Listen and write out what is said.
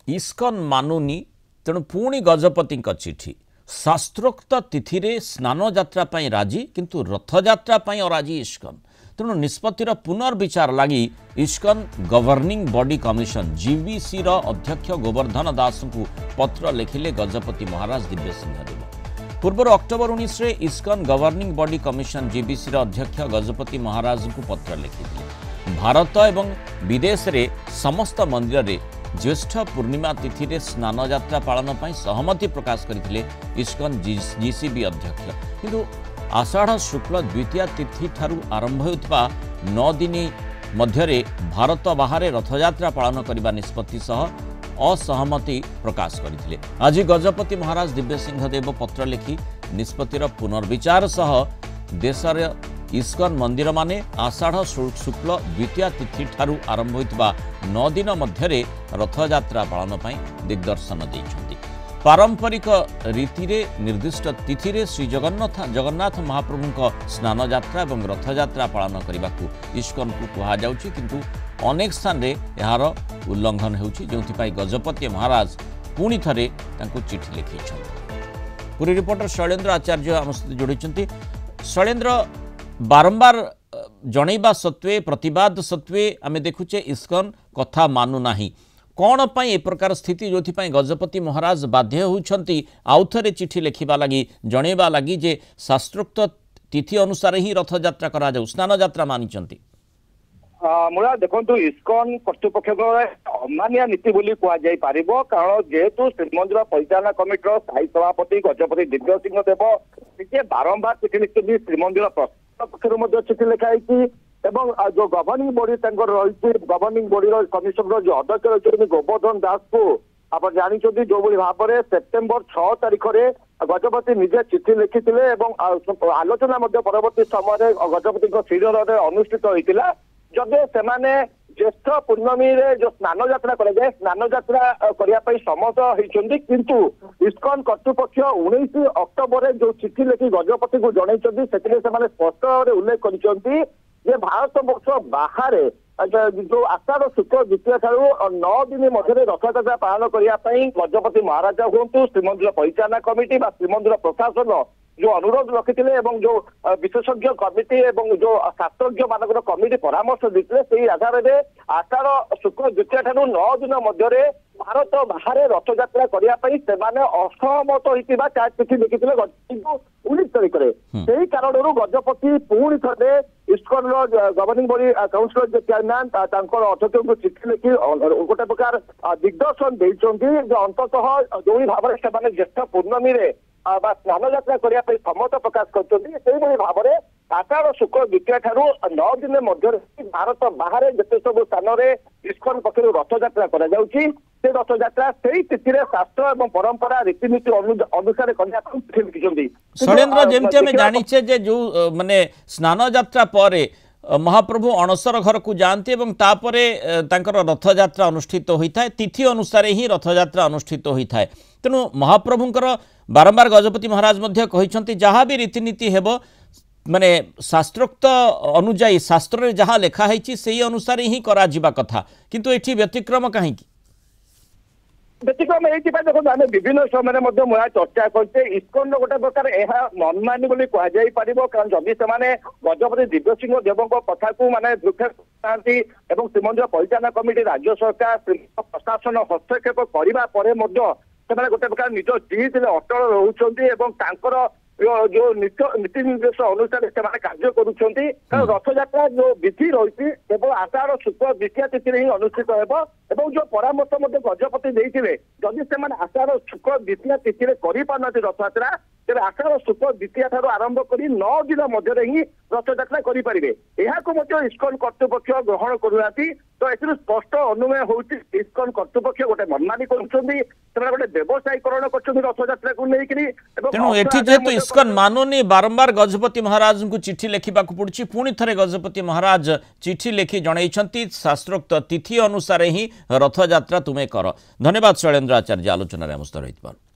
इस्कन मानुनी तेणु पुणी गजपति चिठी शास्त्रोक्त तिथि रे स्नान यात्रा पाई राजी किंतु रथयात्रा पाई अराजी इस्कन तेणु निष्पत्तिर पुनर्विचार लगी ISKCON governing body commission GBC अध्यक्ष गोवर्धन दास को पत्र लिखिले गजपति महाराज दिव्य सिंहदेव। पूर्व अक्टोबर 19 रे ISKCON governing body commission GBC अध्यक्ष गजपति महाराज को पत्र लिखिले। भारत एवं विदेश रे समस्त मंदिर रे ज्येष्ठ पूर्णिमा तिथि रे स्नान यात्रा पालन पर सहमति प्रकाश करथिले इस्कन जीसीबी अध्यक्ष किंतु आषाढ़ शुक्ल द्वितीय तिथि ठारू आरंभ होता 9 दिन मध्य भारत बाहर रथयात्रा पालन करने निष्पत्ति सह असहमति प्रकाश करथिले। आज गजपति महाराज दिव्य सिंहदेव पत्र लिखि निष्पत्तिर पुनर्विचार सह देशर इस्कन मंदिर माने आषाढ़ शुक्ल द्वितीय तिथि ठारू आरंभ होता 9 दिन मध्य रथयात्रा पालन पर दिग्दर्शन देइछन्ति। पारंपरिक रीति रे निर्दिष्ट तिथि रे श्री जगन्नाथ महाप्रभु स्नान यात्रा और रथयात्रा पालन करने को इस्कन को कहा जाउछि किंतु अनेक स्थान रे यार उल्लंघन होउछि जोंथिपाई गजपति महाराज पुणी थरे तांको चिठी लिखिछन्ति। पूरी रिपोर्टर शैलेन्द्र आचार्य आम सहित जोड़िछन्ति। शैलेन्द्र बारंबार जनइबा सत्वे प्रतिवाद सत्वे आमे देखुचे इस्कन कथा मानु नाही कौन पाई ए प्रकार स्थिति जो गजपति महाराज बाध्य होउछन्ति आउ थरे चिठी लिखिबा लगी जनइबा लगी जे शास्त्रोक्त तिथि अनुसार ही रथयात्रा करा जाउ स्नान यात्रा मानिछन्ति। मुला देखो इस्कन कर्तृपक्ष अमानिया नीति बोली कहुई पार कारण जेहेतु श्रीमंदिर परिचालना कमिटर स्थायी सभापति गजपति दिव्य सिंह देव निजे बारंबार चिठी लिखिं श्रीमंदिर पक्ष चिठी लिखाई एवं जो गवर्निंग बॉडी रही गवर्निंग बॉडी कमिशनर जो अध्यक्ष रही गोवर्धन दास को आप जानते जो भाव में सेप्टेम्बर 6 तारीख में गजपति निजे चिठी लिखिते आलोचना परवर्ती समय गजपति श्रीनगर अनुष्ठित होता जदि से ज्येष्ठ पूर्णमी जो स्नान यात्रा कराए स्नान यात्रा करने सम्मत होती किंतु इस्कन कर्तृपक्ष 19 अक्टोबर जो चिठी लिखि गजपति को जनई स्पष्ट उल्लेख कर भारत वर्ष बाहर जो आषाढ़ शुक्ल द्वितीय ठारू 9 दिन मध्य रथयात्रा पालन करने गजपति महाराजा हूँ श्रीमंदिर परिचालना कमिटी श्रीमंदिर प्रशासन जो अनुरोध रखिते जो विशेषज्ञ कमिटी एवं जो शास्त्रज्ञ मान कमिटी परामर्श देते आधार में आषाढ़ शुक्ल द्वितीय ठारू 9 दिन मध्य भारत बाहर रथयात्रा करने असहमत होता चिठी लिखिते 19 तारीख में कारण गजपति पुणी थे इस्कन गवर्निंग बॉडी काउंसिल जो चेयरमैन अध्यक्ष को चिठी लिखि गोटे प्रकार दिग्दर्शन देते अंततः जो भाव में ज्येष्ठ पूर्णमी स्नान यात्रा करने सम्मत प्रकाश कर भाव में आषाढ़ शुक्ल द्वितीय ठारू 9 दिन मध्य भारत बाहर जिते सब स्थान में इस्कन पक्ष रथयात्रा से रथयात्रा से तिथि शास्त्र और परंपरा रीतिनीति अनुसार करने शैलेन्द्र जमती आम जाचे जो माने स्नान यात्रा पर महाप्रभु अणसर घर को जाती और रथयात्रा अनुष्ठित होता है तिथि अनुसार ही रथयात्रा अनुष्ठित होता है तेणु महाप्रभुंकर बारंबार गजपति महाराज कहते जहाँ भी रीतिनीति हेब माने शास्त्रोक्त अनुजाई शास्त्र रे जहाँ लिखाई से अनुसार ही करा जिबा कथा किंतु एठी व्यतिक्रम कहीं व्यतिक्रम ये देखो आम विभिन्न समय मैं चर्चा करते इस्कन गोटे प्रकार यह मनमानी बोली कहुई पार कारण जदि से गजपति दिव्य सिंह देव कथा को माने भ्रुक्षेप श्रीमंदिर परिचालना कमिटी राज्य सरकार प्रशासन हस्तक्षेप करने गोटे प्रकार निज जीत अटल रोचर जो नीति निर्देश अनुसार से कार्य कर रथयात्रा जो विधि रही केवल आषाढ़ शुक्ल द्वितीय तिथि ही अनुष्ठित हो जो परामर्श गजपति देते जदि से आषाढ़ शुक्ल द्वितीय तिथि कर रथयात्रा तेरे आषाढ़ शुक्ल द्वितीय ठारू आरंभ कर 9 दिन मध्य ही रथयात्रा करेंगे यहाँ इस्कन कर्तृपक्ष ग्रहण करूना तो ए स्पष्ट अनुमेय होती इस्कन कर्तृपक्ष गोटे मनमानी कर गोटे व्यवसायीकरण कर रथयात्रा को लेकिन तेणु एठी जेहेतु इस्कन मानुनी बारंबार गजपति महाराज को चिठी लिखा पड़ी पुणी थे गजपति महाराज चिठी लिखि जनई शास्त्रोक्त तिथि अनुसार ही रथयात्रा तुम्हें कर। धन्यवाद शैलेन्द्र आचार्य आलोचना आम सहित रही।